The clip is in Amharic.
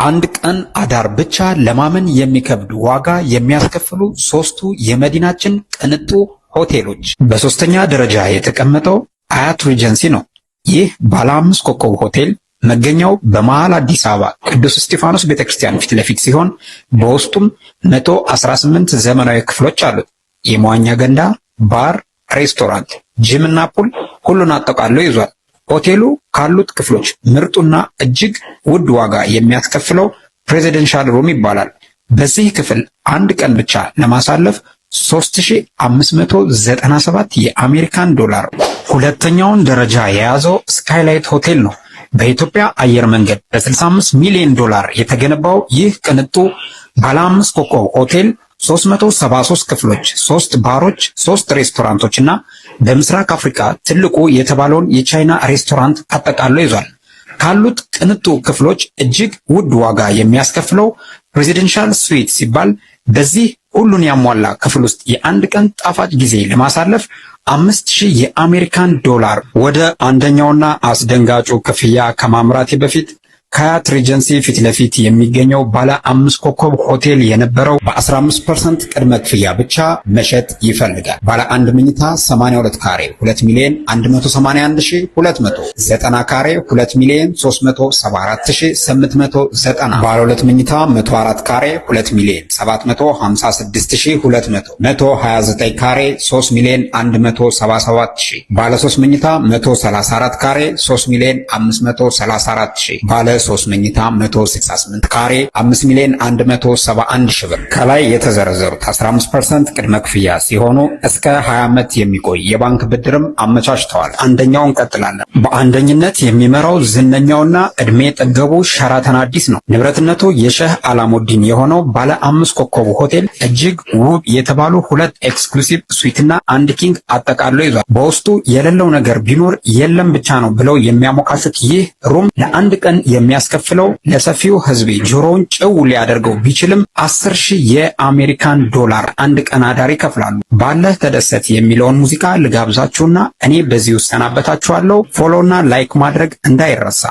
አንድ ቀን አዳር ብቻ ለማመን የሚከብድ ዋጋ የሚያስከፍሉ ሶስቱ የመዲናችን ቅንጡ ሆቴሎች። በሶስተኛ ደረጃ የተቀመጠው አያት ሪጀንሲ ነው። ይህ ባለ 5 ኮከብ ሆቴል መገኛው በመሃል አዲስ አበባ ቅዱስ እስጢፋኖስ ቤተክርስቲያን ፊት ለፊት ሲሆን በውስጡም 118 ዘመናዊ ክፍሎች አሉት። የመዋኛ ገንዳ፣ ባር፣ ሬስቶራንት፣ ጂም እና ፑል ሁሉን አጠቃሎ ይዟል። ሆቴሉ ካሉት ክፍሎች ምርጡና እጅግ ውድ ዋጋ የሚያስከፍለው ፕሬዚደንሻል ሩም ይባላል። በዚህ ክፍል አንድ ቀን ብቻ ለማሳለፍ 3597 የአሜሪካን ዶላር። ሁለተኛውን ደረጃ የያዘው ስካይላይት ሆቴል ነው። በኢትዮጵያ አየር መንገድ በ65 ሚሊዮን ዶላር የተገነባው ይህ ቅንጡ ባለ 5 ኮከብ ሆቴል 373 ክፍሎች፣ 3 ባሮች፣ 3 ሬስቶራንቶች እና በምስራቅ አፍሪካ ትልቁ የተባለውን የቻይና ሬስቶራንት አጠቃሎ ይዟል። ካሉት ቅንጡ ክፍሎች እጅግ ውድ ዋጋ የሚያስከፍለው ፕሬዚደንሻል ስዊት ሲባል በዚህ ሁሉን ያሟላ ክፍል ውስጥ የአንድ ቀን ጣፋጭ ጊዜ ለማሳለፍ 5000 የአሜሪካን ዶላር። ወደ አንደኛውና አስደንጋጩ ክፍያ ከማምራቴ በፊት ከአያት ሪጀንሲ ፊት ለፊት የሚገኘው ባለ 5 ኮከብ ሆቴል የነበረው በ15% ቅድመ ክፍያ ብቻ መሸጥ ይፈልጋል። ባለ 1 መኝታ 82 ካሬ 2,181,200፣ 90 ካሬ 2,374,890፣ ባለ 2 መኝታ 104 ካሬ 2,756,200፣ 129 ካሬ 3,177,000፣ ባለ 3 መኝታ 134 ካሬ 3,534,000፣ ባለ 3 መኝታ 168 ካሬ 5,171,000 ብር። ከላይ የተዘረዘሩት 15% ቅድመ ክፍያ ሲሆኑ እስከ 20 ዓመት የሚቆይ የባንክ ብድርም አመቻችተዋል። አንደኛውን እንቀጥላለን። በአንደኝነት የሚመራው ዝነኛውና እድሜ ጠገቡ ሸራተን አዲስ ነው። ንብረትነቱ የሼህ አላሙዲን የሆነው ባለ 5 ኮከብ ሆቴል እጅግ ውብ የተባሉ 2 ኤክስክሉሲቭ ስዊትና 1 ኪንግ አጠቃሎ ይዟል። በውስጡ የሌለው ነገር ቢኖር የለም ብቻ ነው ብለው የሚያሞካሹት ይህ ሩም ለአንድ ቀን የሚያስከፍለው ለሰፊው ህዝብ ጆሮውን ጭው ሊያደርገው ቢችልም 10,000 የአሜሪካን ዶላር አንድ ቀን አዳር ይከፍላሉ። ባለህ ተደሰት የሚለውን ሙዚቃ ልጋብዛችሁና እኔ በዚህ ውስጥ ሰናበታችኋለሁ። ፎሎውና ላይክ ማድረግ እንዳይረሳ።